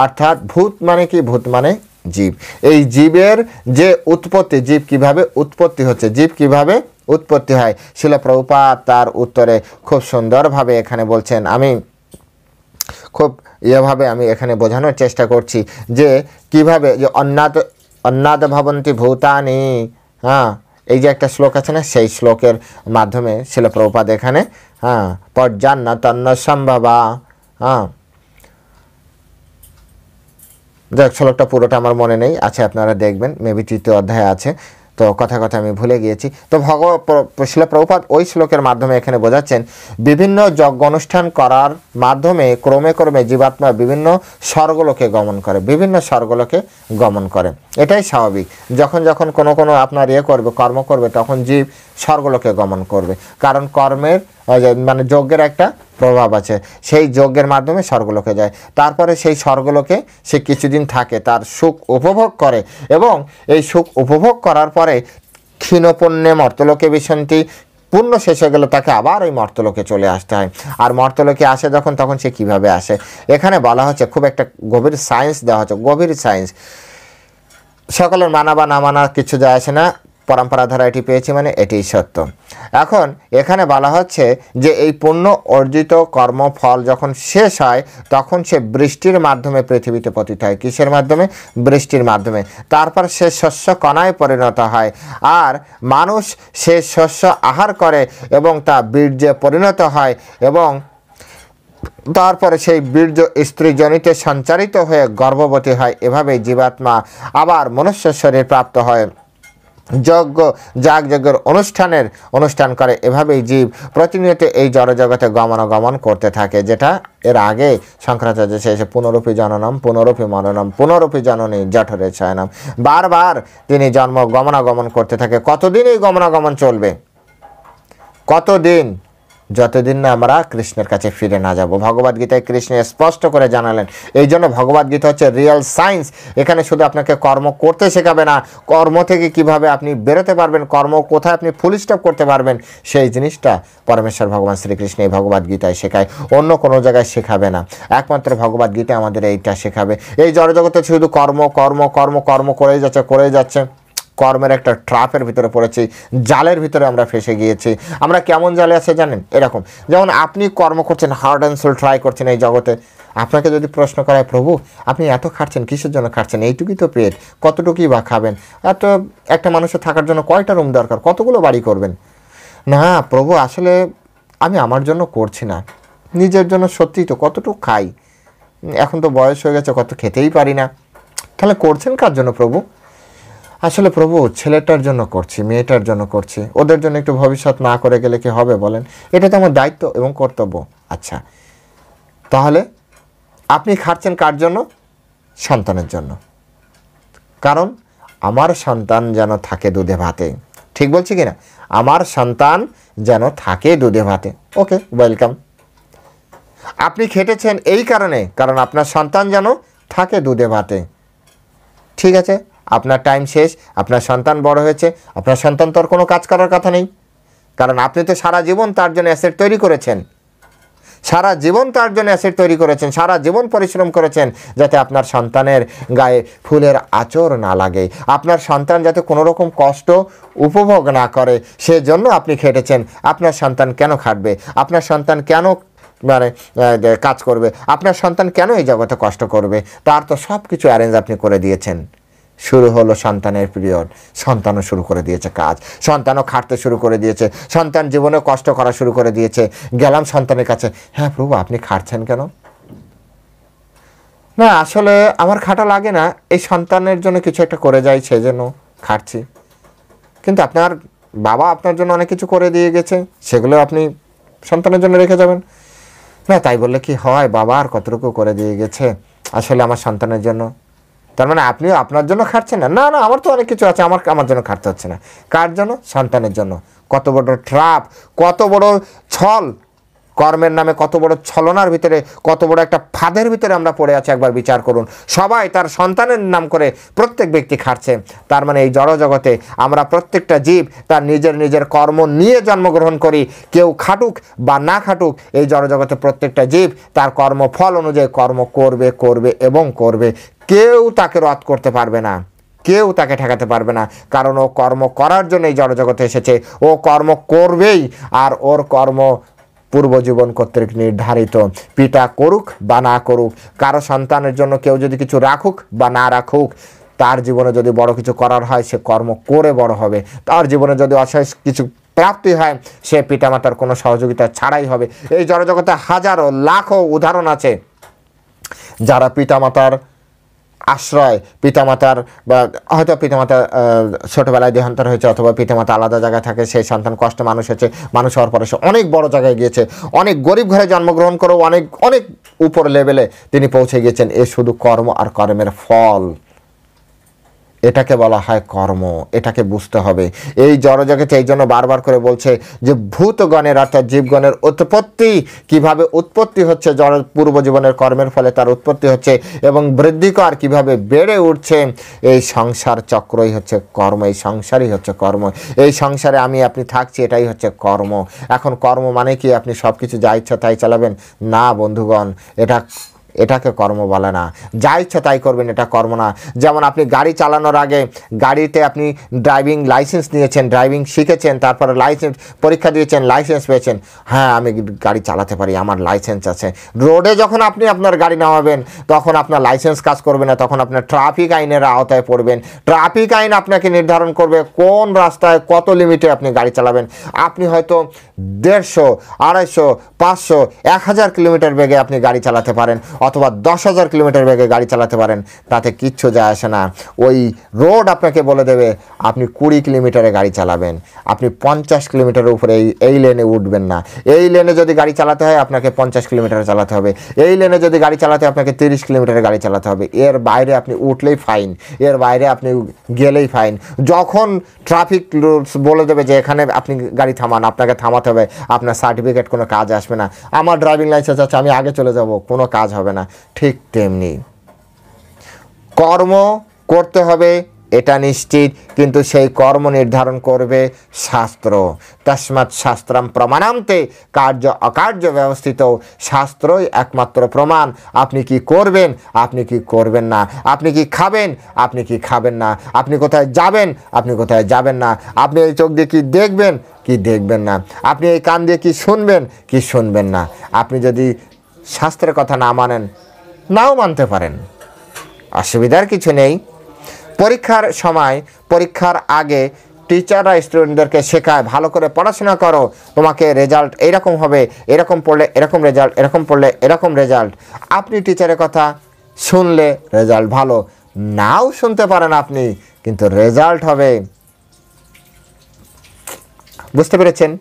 অর্থাৎ ভূত মানে কি? ভূত মানে জীব। এই জীবের যে উৎপত্তি, জীব কিভাবে উৎপত্তি হচ্ছে, জীব কিভাবে উৎপত্তি হয়, শিল প্রভুপাদ তার উত্তরে খুব সুন্দরভাবে এখানে বলছেন। আমি খুব এভাবে আমি এখানে বোঝানোর চেষ্টা করছি যে কিভাবে যে অন্নাদ ভবন্তি ভূতানি, হ্যাঁ, এই যে একটা শ্লোক আছে না, সেই শ্লোকের মাধ্যমে শিল প্রভুপাদ এখানে পর্যান্ন তন্ন সম্ভবা, যাক শ্লোকটা পুরোটা আমার মনে নেই, আছে আপনারা দেখবেন, মেবি 3য় অধ্যায়ে আছে, তো কথা আমি ভুলে গিয়েছি। তো শিল প্রভুপাদ ওই শ্লোকের মাধ্যমে এখানে বোঝাচ্ছেন বিভিন্ন যজ্ঞ অনুষ্ঠান করার মাধ্যমে ক্রমে জীবাত্মা বিভিন্ন স্বর্গলোকে গমন করে। এটাই স্বাভাবিক। যখন কোনো আপনার করবে, কর্ম করবে, তখন জীব স্বর্গলোকে গমন করবে, কারণ কর্মের মানে যজ্ঞের একটা প্রভাব আছে, সেই যজ্ঞের মাধ্যমে স্বর্গলোকে যায়। তারপরে সেই স্বর্গলোকে সে কিছুদিন থাকে, তার সুখ উপভোগ করে, এবং এই সুখ উপভোগ করার পরে ক্ষীণপুণ্যে মর্তলোকে বিশন্তি, পুণ্য শেষ হয়ে গেলে তাকে আবার ওই মর্তলোকে চলে আসতে হয়। আর মর্তলোকে আসে তখন সে কিভাবে আসে, এখানে বলা হচ্ছে খুব একটা গভীর সায়েন্স দেওয়া হচ্ছে, গভীর সায়েন্স। সকলের মানা বা না মানা কিছু যায় আসে না, পরম্পরা ধারা এটি পেয়েছি মানে এটিই সত্য। এখন এখানে বলা হচ্ছে যে এই পুণ্য অর্জিত কর্মফল যখন শেষ হয় তখন সে বৃষ্টির মাধ্যমে পৃথিবীতে পতিত হয়। কিসের মাধ্যমে? বৃষ্টির মাধ্যমে। তারপর সে শস্য কণায় পরিণত হয়, আর মানুষ সে শস্য আহার করে এবং তা বীর্যে পরিণত হয়, এবং তারপরে সেই বীর্য স্ত্রীজনিতে সঞ্চারিত হয়ে গর্ভবতী হয়। এভাবে জীবাত্মা আবার মনুষ্য শরীর প্রাপ্ত হয়, যজ্ঞের অনুষ্ঠান করে। এভাবেই জীব প্রতিনিয়ত এই জড়জগতে গমনাগমন করতে থাকে, যেটা এর আগে শঙ্করাচার্য শেষে পুনরূপী জননম পুনরূপী মরণম পুনরূপী জননী জঠরে শয়নম, বারবার তিনি গমনাগমন করতে থাকে। কতদিন এই গমনাগমন চলবে? কতদিন? যতদিন না আমরা কৃষ্ণের কাছে ফিরে না যাব। ভগবদ্গীতায় কৃষ্ণ স্পষ্ট করে জানালেন। এই জন্য ভগবদ্গীতা হচ্ছে রিয়েল সায়েন্স। এখানে শুধু আপনাকে কর্ম করতে শেখাবে না, কর্ম থেকে কিভাবে আপনি বেরোতে পারবেন, কর্ম কোথায় আপনি ফুল স্টপ করতে পারবেন, সেই জিনিসটা পরমেশ্বর ভগবান শ্রীকৃষ্ণ এই ভগবদ্গীতায় শেখায়, অন্য কোনো জায়গায় শেখাবে না। একমাত্র ভগবদ্গীতা আমাদের এইটা শেখাবে। এই জড়জগতে শুধু কর্ম কর্ম কর্ম কর্ম করেই যাচ্ছে। কর্মের একটা ট্র্যাপের ভিতরে পড়েছি, জালের ভিতরে আমরা ফেসে গিয়েছি। আমরা কেমন জালে আছে জানেন? এরকম, যেমন আপনি কর্ম করছেন, হার্ড অ্যান্ড সোল ট্রাই করছেন এই জগতে। আপনাকে যদি প্রশ্ন করা হয়, প্রভু আপনি এত খাচ্ছেন কিসের জন্য খাচ্ছেন? এইটুকুই তো পেট, কতটুকুই বা খাবেন? এত একটা মানুষের থাকার জন্য কয়টা রুম দরকার, কতগুলো বাড়ি করবেন? না প্রভু, আসলে আমি আমার জন্য করছি না, নিজের জন্য। সত্যিই তো, কতটুকু খাই, এখন তো বয়স হয়ে গেছে, কত খেতেই পারি না। তাহলে করছেন কার জন্য প্রভু? আসলে প্রভু ছেলেটার জন্য করছি, মেয়েটার জন্য করছি, ওদের জন্য একটু ভবিষ্যৎ না করে গেলে কি হবে বলেন? এটা তো আমার দায়িত্ব এবং কর্তব্য। আচ্ছা, তাহলে আপনি খাচ্ছেন কার জন্য? সন্তানের জন্য। কারণ আমার সন্তান যেন থাকে দুধে ভাতে। ঠিক বলছি কিনা? আমার সন্তান যেন থাকে দুধে ভাতে। ওকে, ওয়েলকাম। আপনি খেটেছেন এই কারণে, কারণ আপনার সন্তান যেন থাকে দুধে ভাতে। ঠিক আছে, আপনার টাইম শেষ, আপনার সন্তান বড় হয়েছে, আপনার সন্তান তো আর কোনো কাজ করার কথা নেই, কারণ আপনি তো সারা জীবন তার জন্য অ্যাসেট তৈরি করেছেন, সারা জীবন পরিশ্রম করেছেন যাতে আপনার সন্তানের গায়ে ফুলের আঁচড় না লাগে, আপনার সন্তান যাতে কোনো রকম কষ্ট উপভোগ না করে, সেজন্য আপনি খেটেছেন। আপনার সন্তান কেন খাটবে? আপনার সন্তান কেন কাজ করবে? আপনার সন্তান কেন এই জগতে কষ্ট করবে? তার তো সব কিছু অ্যারেঞ্জ আপনি করে দিয়েছেন। শুরু হলো সন্তানের পিরিয়ড, সন্তানও শুরু করে দিয়েছে কাজ, সন্তানও খাটতে শুরু করে দিয়েছে, সন্তান জীবনে কষ্ট করা শুরু করে দিয়েছে। গেলাম সন্তানের কাছে, হ্যাঁ প্রভু আপনি খাটছেন কেন? না আসলে আমার খাটা লাগে না, এই সন্তানের জন্য কিছু একটা করে যাই সেজন্য খাটছি। কিন্তু আপনার বাবা আপনার জন্য অনেক কিছু করে দিয়ে গেছে, সেগুলো আপনি সন্তানের জন্য রেখে যাবেন না? তাই বললে কি হয়? বাবা আর কতটুকু করে দিয়ে গেছে, আসলে আমার সন্তানের জন্য। তার মানে আপনিও আপনার জন্য খাটছেন না? না, আমার তো অনেক কিছু আছে, আমার জন্য খাটতে হচ্ছে না। কার জন্য? সন্তানের জন্য। কত বড় ট্র্যাপ, কত বড় ছল, কর্মের নামে কত বড় ছলনার ভিতরে, কত বড় একটা ফাঁদের ভিতরে আমরা পড়ে আছি, একবার বিচার করুন। সবাই তার সন্তানের নাম করে প্রত্যেক ব্যক্তি খাটছে। তার মানে এই জড়জগতে আমরা প্রত্যেকটা জীব তার নিজের কর্ম নিয়ে জন্মগ্রহণ করি। কেউ খাটুক বা না খাটুক, এই জড়জগতে প্রত্যেকটা জীব তার কর্মফল অনুযায়ী কর্ম করবে এবং করবে। কেউ তাকে রদ করতে পারবে না, কেউ তাকে ঠেকাতে পারবে না, কারণ ও কর্ম করার জন্য এই জড়জগতে এসেছে, ও কর্ম করবেই। আর ওর কর্ম পূর্বজীবন কর্তৃক নির্ধারিত। পিতা করুক বা না করুক, কারো সন্তানের জন্য কেউ যদি কিছু রাখুক বা না রাখুক, তার জীবনে যদি বড় কিছু করার হয় সে কর্ম করে বড় হবে। তার জীবনে যদি অশেষ কিছু প্রাপ্তি হয় সে পিতামাতার কোনো সহযোগিতা ছাড়াই হবে। এই জড়জগতে হাজারো লাখো উদাহরণ আছে যারা পিতামাতার আশ্রয়, পিতামাতার বা হয়তো পিতামাতা ছোটোবেলায় দেহান্তর হয়েছে অথবা পিতামাতা আলাদা জায়গায় থাকে, সেই সন্তান কষ্টে মানুষ হয়েছে, মানুষ হওয়ার পরে সে অনেক বড় জায়গায় গিয়েছে, অনেক গরিব ঘরে জন্মগ্রহণ করেও অনেক অনেক উপর লেভেলে তিনি পৌঁছে গিয়েছেন। এ শুধু কর্ম আর কর্মের ফল, এটাকে বলা হয় কর্ম। এটাকে বুঝতে হবে। এই জড়জগতে এই জন্য বারবার করে বলছে যে ভূতগণের অর্থাৎ জীবগণের উৎপত্তি কিভাবে উৎপত্তি হচ্ছে, পূর্বজীবনের কর্মের ফলে তার উৎপত্তি হচ্ছে এবং বৃদ্ধিকর কিভাবে বেড়ে উঠছে। এই সংসার চক্রই হচ্ছে কর্ম, এই সংসারই হচ্ছে কর্ম। এই সংসারে আমি আপনি থাকছি, এটাই হচ্ছে কর্ম। এখন কর্ম মানে কি আপনি সব কিছু যা ইচ্ছা তাই চালাবেন? না বন্ধুগণ, এটাকে কর্ম বলে না। যা ইচ্ছা তাই করবেন, এটা কর্ম না। যেমন আপনি গাড়ি চালানোর আগে গাড়িতে আপনি ড্রাইভিং লাইসেন্স নিয়েছেন, ড্রাইভিং শিখেছেন, তারপরে লাইসেন্স পরীক্ষা দিয়েছেন, লাইসেন্স পেয়েছেন, হ্যাঁ আমি গাড়ি চালাতে পারি, আমার লাইসেন্স আছে। রোডে যখন আপনি আপনার গাড়ি নামাবেন তখন আপনার লাইসেন্স কাজ করবে না, তখন আপনার ট্রাফিক আইনের আওতায় পড়বেন। ট্রাফিক আইন আপনাকে নির্ধারণ করবে কোন রাস্তায় কত লিমিটে আপনি গাড়ি চালাবেন। আপনি হয়তো 150, 250, 500, 1000 কিলোমিটার বেগে আপনি গাড়ি চালাতে পারেন অথবা 10,000 কিলোমিটার বেগে গাড়ি চালাতে পারেন, তাতে কিচ্ছু যায় আসে না। ওই রোড আপনাকে বলে দেবে আপনি 20 কিলোমিটারে গাড়ি চালাবেন, আপনি 50 কিলোমিটারের উপরে এই লেনে উঠবেন না। এই লেনে যদি গাড়ি চালাতে হয় আপনাকে 50 কিলোমিটারে চালাতে হবে। এই লেনে যদি গাড়ি চালাতে হয় আপনাকে 30 কিলোমিটারে গাড়ি চালাতে হবে। এর বাইরে আপনি উঠলেই ফাইন, এর বাইরে আপনি গেলেই ফাইন। যখন ট্রাফিক রুলস বলে দেবে যে এখানে আপনি গাড়ি থামান, আপনাকে থামাতে হবে, আপনার সার্টিফিকেট কোনো কাজ আসবে না। আমার ড্রাইভিং লাইসেন্স আছে, আমি আগে চলে যাব, কোনো কাজ হবে না। ঠিক তেমনি কর্ম করতে হবে, এটা নিশ্চিত, কিন্তু সেই কর্ম নির্ধারণ করবে শাস্ত্র। তস্মাৎ শাস্ত্রম প্রমাণান্তে কার্য অকার্য ব্যবস্থিত। শাস্ত্রই একমাত্র প্রমাণ। আপনি কি করবেন, আপনি কি করবেন না, আপনি কি খাবেন, আপনি কি খাবেন না, আপনি কোথায় যাবেন, আপনি কোথায় যাবেন না, আপনি এই চোখ দিয়ে কি দেখবেন, কি দেখবেন না, আপনি এই কান দিয়ে কি শুনবেন, কি শুনবেন না। আপনি যদি শাস্ত্রের কথা না মানেন, নাও মানতে পারেন, অসুবিধার কিছু নেই। পরীক্ষার সময়, পরীক্ষার আগে টিচাররা স্টুডেন্টদেরকে শেখায় ভালো করে পড়াশোনা করো, তোমাকে রেজাল্ট এইরকম হবে, এরকম পড়লে এরকম রেজাল্ট, এরকম পড়লে এরকম রেজাল্ট। আপনি টিচারের কথা শুনলে রেজাল্ট ভালো, নাও শুনতে পারেন আপনি, কিন্তু রেজাল্ট হবে। বুঝতে পেরেছেন?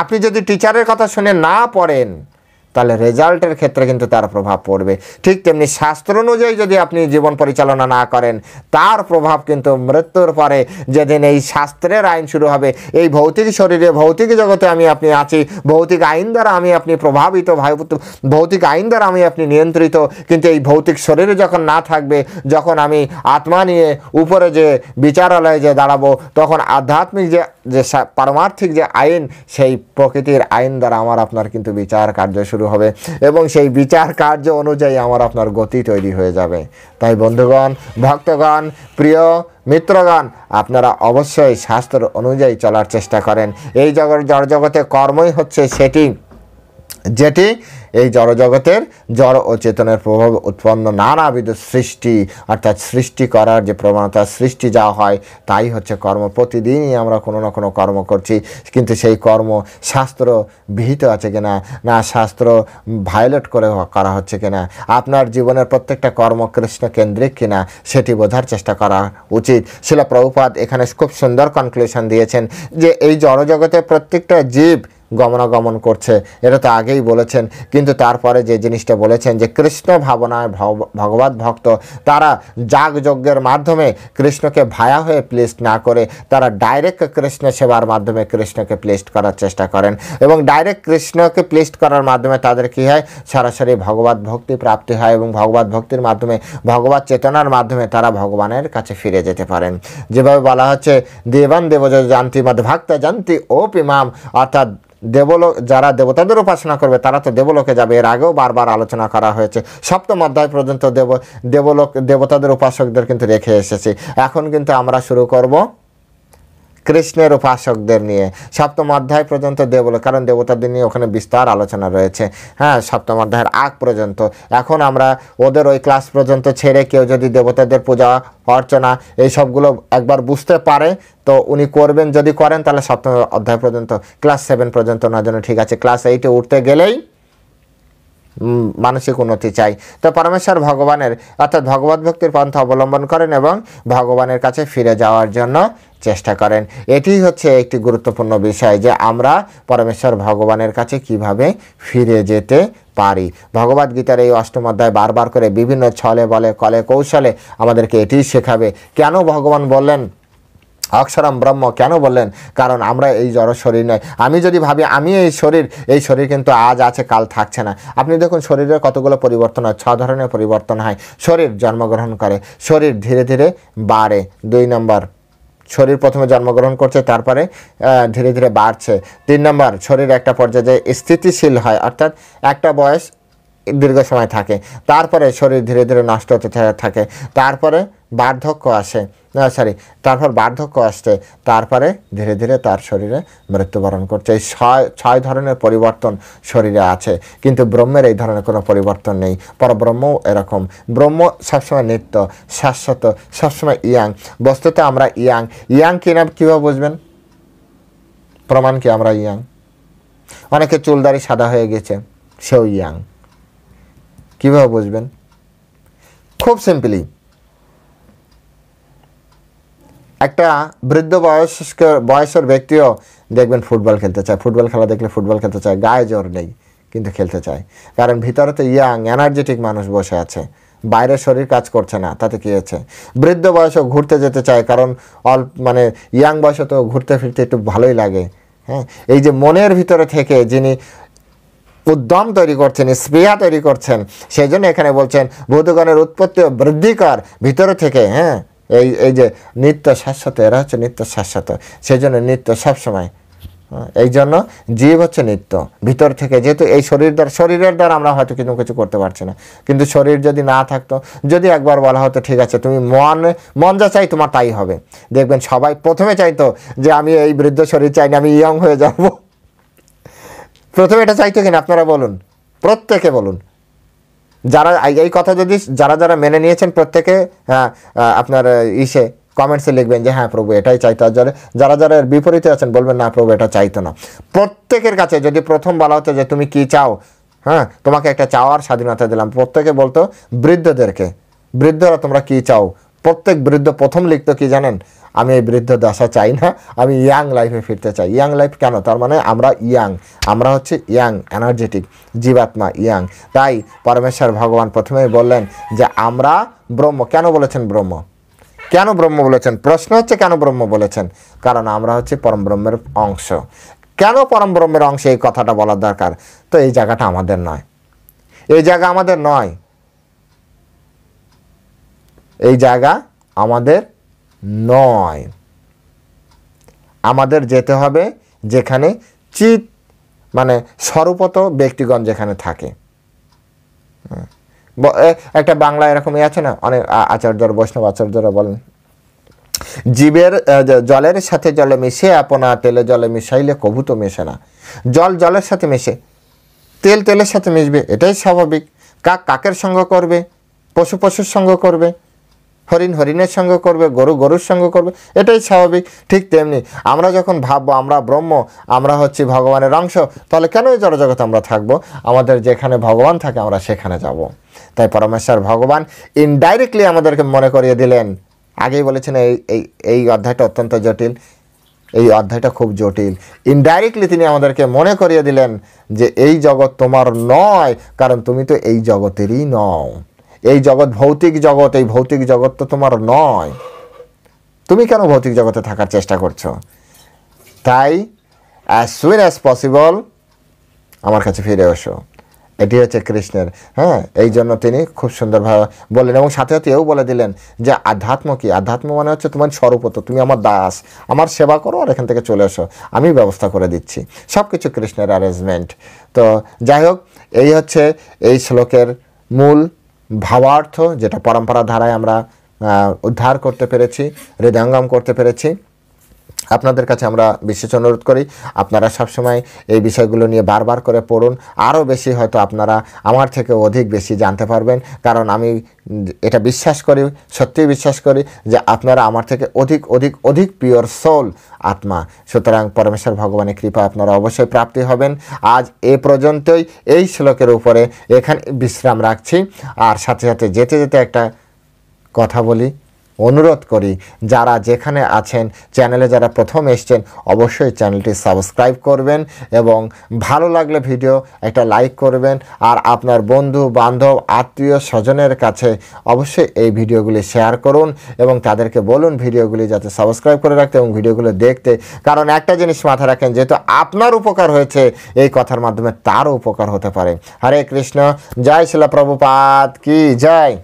আপনি যদি টিচারের কথা শুনে না পড়েন তাহলে রেজাল্টের ক্ষেত্রে কিন্তু তার প্রভাব পড়বে। ঠিক তেমনি শাস্ত্র অনুযায়ী যদি আপনি জীবন পরিচালনা না করেন তার প্রভাব কিন্তু মৃত্যুর পরে, যেদিন এই শাস্ত্রের আইন শুরু হবে, এই ভৌতিক শরীরে ভৌতিক জগতে আমি আপনি আছি, ভৌতিক আইন দ্বারা আমি আপনি প্রভাবিত, ভৌতিক আইন দ্বারা আমি আপনি নিয়ন্ত্রিত, কিন্তু এই ভৌতিক শরীরে যখন না থাকবে, যখন আমি আত্মা নিয়ে উপরে যে বিচারালয়ে যে দাঁড়াবো, তখন আধ্যাত্মিক যে পারমার্থিক যে আইন, সেই প্রকৃতির আইন দ্বারা আমার আপনার কিন্তু বিচার কার্য শুরু হবে এবং সেই বিচার কার্য অনুযায়ী আমার আপনার গতি তৈরি হয়ে যাবে। তাই বন্ধুগণ, ভক্তগণ, প্রিয় মিত্রগণ, আপনারা অবশ্যই শাস্ত্র অনুযায়ী চলার চেষ্টা করেন। এই জড়জগতে কর্মই হচ্ছে সেটি যেটি এই জড়জগতের জড় ও চেতনের প্রভাব উৎপন্ন নানাবিধ সৃষ্টি, অর্থাৎ সৃষ্টি করার যে প্রবণতা, সৃষ্টি যা হয় তাই হচ্ছে কর্ম। প্রতিদিনই আমরা কোনো না কোনো কর্ম করছি, কিন্তু সেই কর্ম শাস্ত্র বিহিত আছে কিনা, না শাস্ত্র ভায়োলেট করে করা হচ্ছে কিনা, আপনার জীবনের প্রত্যেকটা কর্ম কৃষ্ণ কেন্দ্রিক কিনা সেটি বোঝার চেষ্টা করা উচিত। শিলা প্রভুপাদ এখানে খুব সুন্দর কনক্লুশন দিয়েছেন যে এই জড়জগতে প্রত্যেকটা জীব গমনাগমন করছে, এটা তো আগেই বলেছেন, কিন্তু তারপরে যে জিনিসটা বলেছেন যে কৃষ্ণ ভাবনায় ভগবত ভক্ত তারা যাগযজ্ঞের মাধ্যমে কৃষ্ণকে ভায়া হয়ে প্লেস্ট না করে তারা ডাইরেক্ট কৃষ্ণ সেবার মাধ্যমে কৃষ্ণকে প্লেস্ট করার চেষ্টা করেন এবং ডাইরেক্ট কৃষ্ণকে প্লেস্ট করার মাধ্যমে তাদের কী হয়, সরাসরি ভগবত ভক্তি প্রাপ্তি হয় এবং ভগবত ভক্তির মাধ্যমে ভগবত চেতনার মাধ্যমে তারা ভগবানের কাছে ফিরে যেতে পারেন। যেভাবে বলা হচ্ছে দেবান দেবজ জানতি মদ ভক্ত জানতি ওপি মাম, অর্থাৎ দেবলোক যারা দেবতাদের উপাসনা করবে তারা তো দেবলোকে যাবে। এর আগেও বারবার আলোচনা করা হয়েছে, সপ্তম অধ্যায় পর্যন্ত দেবতাদের উপাসকদের কিন্তু রেখে এসেছি। এখন কিন্তু আমরা শুরু করব কৃষ্ণের উপাসকদের নিয়ে। সপ্তম অধ্যায় পর্যন্ত কারণ দেবতাদের নিয়ে ওখানে বিস্তার আলোচনা রয়েছে, হ্যাঁ, সপ্তম অধ্যায়ের আগ পর্যন্ত। এখন আমরা ওদের ওই ক্লাস পর্যন্ত ছেড়ে কেউ যদি দেবতাদের পূজা অর্চনা এই সবগুলো একবার বুঝতে পারে তো উনি করবেন, যদি করেন তাহলে সপ্তম অধ্যায় পর্যন্ত, ক্লাস 7 পর্যন্ত না জন্য ঠিক আছে। ক্লাস 8-এ উঠতে গেলেই মানসিক উন্নতি চাই। তো পরমেশ্বর ভগবানের অর্থাৎ ভগবত ভক্তির পন্থা অবলম্বন করেন এবং ভগবানের কাছে ফিরে যাওয়ার জন্য চেষ্টা করেন। এটি হচ্ছে একটি গুরুত্বপূর্ণ বিষয় যে আমরা পরমেশ্বর ভগবানের কাছে কিভাবে ফিরে যেতে পারি। ভগবদ গীতার এই অষ্টম অধ্যায় বারবার করে বিভিন্ন ছলে বলে কলে কৌশলে আমাদেরকে এটি শেখাবে। কেন ভগবান বললেন অক্ষরম ব্রহ্ম, কেন বললেন? কারণ আমরা এই জড় শরীর নয়। আমি যদি ভাবি আমি এই শরীর কিন্তু আজ আছে কাল থাকছে না। আপনি দেখুন শরীরের কতগুলো পরিবর্তন হয়, 6 ধরনের পরিবর্তন হয়। শরীর জন্মগ্রহণ করে, শরীর ধীরে ধীরে বাড়ে। 2 নম্বর, শরীর প্রথমে জন্মগ্রহণ করছে, তারপরে ধীরে ধীরে বাড়ছে। 3 নম্বর, শরীর একটা পর্যায়ে স্থিতিশীল হয়, অর্থাৎ একটা বয়স দীর্ঘ সময় থাকে, তারপরে শরীর ধীরে ধীরে নষ্ট হতে থাকে, তারপরে বার্ধক্য আসে, তারপর বার্ধক্য আসছে, তারপরে ধীরে ধীরে তার শরীরে মৃত্যুবরণ করছে। এই 6 ধরনের পরিবর্তন শরীরে আছে, কিন্তু ব্রহ্মের এই ধরনের কোনো পরিবর্তন নেই। পরব্রহ্মও এরকম। ব্রহ্ম সবসময় নিত্য, শাশ্বত, সবসময় ইয়াং। বস্তুত আমরা ইয়াং কিনা কীভাবে বুঝবেন? প্রমাণ কি আমরা ইয়াং? অনেকে চুলদারি সাদা হয়ে গেছে, সেও ইয়াং। কীভাবে বুঝবেন? খুব সিম্পলি, একটা বৃদ্ধ বয়সের ব্যক্তিও দেখবেন ফুটবল খেলতে চায়, ফুটবল খেলা দেখলে ফুটবল খেলতে চায়, গায়ে জোর নেই কিন্তু খেলতে চায়, কারণ ভিতরে তো ইয়াং এনার্জেটিক মানুষ বসে আছে, বাইরে শরীর কাজ করছে না, তাতে কী হয়েছে? বৃদ্ধ বয়সও ঘুরতে যেতে চায়, কারণ ইয়াং বয়সে তো ঘুরতে ফিরতে একটু ভালোই লাগে। হ্যাঁ, এই যে মনের ভিতরে থেকে যিনি উদ্যম তৈরি করছেন, স্পৃহা তৈরি করছেন, সেই জন্য এখানে বলছেন ভূতগণের উৎপত্তি ও বৃদ্ধিকর ভিতরে থেকে। হ্যাঁ, এই যে নিত্য শাশ্বত, এরা হচ্ছে নিত্য শাশ্বত, সেই জন্য নিত্য সবসময়। এই জন্য জীব হচ্ছে নিত্য ভিতর থেকে, যেহেতু এই শরীরের দ্বারা আমরা হয়তো কিছু করতে পারছি না, কিন্তু শরীর যদি না থাকতো, যদি একবার বলা হতো ঠিক আছে তুমি মন যা চাই তোমার তাই হবে, দেখবেন সবাই প্রথমে চাইতো যে আমি এই বৃদ্ধ শরীর চাই না, আমি ইয়ং হয়ে যাব। প্রথমে এটা চাইতো কিনা আপনারা বলুন, প্রত্যেকে বলুন। যারা এই কথা যদি যারা মেনে নিয়েছেন প্রত্যেকে আপনার কমেন্টসে লিখবেন যে হ্যাঁ প্রভু এটাই চাইতো। আর যারা এর বিপরীতে আছেন বলবেন না প্রভু এটা চাইতো না। প্রত্যেকের কাছে যদি প্রথম বলা হতো যে তুমি কি চাও, হ্যাঁ তোমাকে একটা চাওয়ার স্বাধীনতা দিলাম, প্রত্যেকে বলতো বৃদ্ধরা তোমরা কি চাও? প্রত্যেক বৃদ্ধ প্রথম লিখতো কি জানেন? আমি এই বৃদ্ধ দশা চাই না, আমি ইয়াং লাইফে ফিরতে চাই। ইয়াং লাইফ কেন? তার মানে আমরা হচ্ছে ইয়াং এনার্জেটিক জীবাত্মা, ইয়াং। তাই পরমেশ্বর ভগবান প্রথমেই বললেন যে আমরা ব্রহ্ম। কেন বলেছেন ব্রহ্ম? কেন ব্রহ্ম বলেছেন? প্রশ্ন হচ্ছে কেন ব্রহ্ম বলেছেন? কারণ আমরা হচ্ছে পরম ব্রহ্মের অংশ। কেন পরম ব্রহ্মের অংশ এই কথাটা বলার দরকার? তো এই জায়গাটা আমাদের নয়, এই জায়গা আমাদের নয়, এই জায়গা আমাদের নয়। আমাদের যেতে হবে যেখানে চিত স্বরূপত ব্যক্তিগণ যেখানে থাকে। একটা বাংলা এরকমই আছে না, অনেক আচার্যরা বৈষ্ণব আচার্যরা বলেন জীবের জলের সাথে জলে মিশে আপনা তেলে জলে মিশাইলে কভু তো মেশে না। জল জলের সাথে মেশে, তেল তেলের সাথে মিশবে, এটাই স্বাভাবিক। কাক কাকের সঙ্গ করবে, পশু পশুর সঙ্গ করবে, হরিণ হরিণের সঙ্গ করবে, গরু গরুর সঙ্গ করবে, এটাই স্বাভাবিক। ঠিক তেমনি আমরা যখন ভাববো আমরা ব্রহ্ম, আমরা হচ্ছি ভগবানের অংশ, তাহলে কেন এই জড়জগতে আমরা থাকবো? আমাদের যেখানে ভগবান থাকে আমরা সেখানে যাব। তাই পরমেশ্বর ভগবান ইনডাইরেক্টলি আমাদেরকে মনে করিয়ে দিলেন। আগেই বলেছেন এই অধ্যায়টা অত্যন্ত জটিল, এই অধ্যায়টা খুব জটিল। ইনডাইরেক্টলি তিনি আমাদেরকে মনে করিয়ে দিলেন যে এই জগৎ তোমার নয়, কারণ তুমি তো এই জগতেরই নও। এই জগৎ ভৌতিক জগৎ, এই ভৌতিক জগৎ তো তোমার নয়। তুমি কেন ভৌতিক জগতে থাকার চেষ্টা করছো? তাই অ্যাজ সুন অ্যাজ পসিবল আমার কাছে ফিরে এসো। এটি হচ্ছে কৃষ্ণের। হ্যাঁ, এই জন্য তিনি খুব সুন্দরভাবে বললেন এবং সাথে সাথে এও বলে দিলেন যে আধ্যাত্ম কি? আধ্যাত্ম মানে হচ্ছে তোমার স্বরূপত, তুমি আমার দাস, আমার সেবা করো আর এখান থেকে চলে এসো, আমি ব্যবস্থা করে দিচ্ছি। সব কিছু কৃষ্ণের অ্যারেঞ্জমেন্ট। তো যাই হোক, এই হচ্ছে এই শ্লোকের মূল ভাবার্থ, যেটা পরম্পরা ধারায় আমরা উদ্ধার করতে পেরেছি, হৃদয়ঙ্গম করতে পেরেছি। আপনাদের কাছে আমরা বিশেষ অনুরোধ করি আপনারা সবসময় এই বিষয়গুলো নিয়ে বারবার করে পড়ুন। আরও বেশি হয়তো আপনারা আমার থেকে অধিক বেশি জানতে পারবেন, কারণ আমি এটা বিশ্বাস করি, সত্যিই বিশ্বাস করি যে আপনারা আমার থেকে অধিক অধিক অধিক পিওর সোল আত্মা। সুতরাং পরমেশ্বর ভগবানের কৃপা আপনারা অবশ্যই প্রাপ্তি হবেন। আজ এ পর্যন্তই এই শ্লোকের উপরে এখানে বিশ্রাম রাখছি। আর সাথে সাথে যেতে যেতে একটা কথা বলি, অনুরোধ করি যারা যেখানে আছেন চ্যানেলে যারা প্রথম এসছেন অবশ্যই চ্যানেলটি সাবস্ক্রাইব করবেন এবং ভালো লাগলে ভিডিও একটা লাইক করবেন। আর আপনার বন্ধু বান্ধব আত্মীয় স্বজনের কাছে অবশ্যই এই ভিডিওগুলি শেয়ার করুন এবং তাদেরকে বলুন ভিডিওগুলি যাতে সাবস্ক্রাইব করে রাখতে এবং ভিডিওগুলো দেখতে। কারণ একটা জিনিস মাথায় রাখেন, যেহেতু আপনার উপকার হয়েছে এই কথার মাধ্যমে তারও উপকার হতে পারে। হরে কৃষ্ণ। জয় শিলা প্রভুপাদ কি জয়।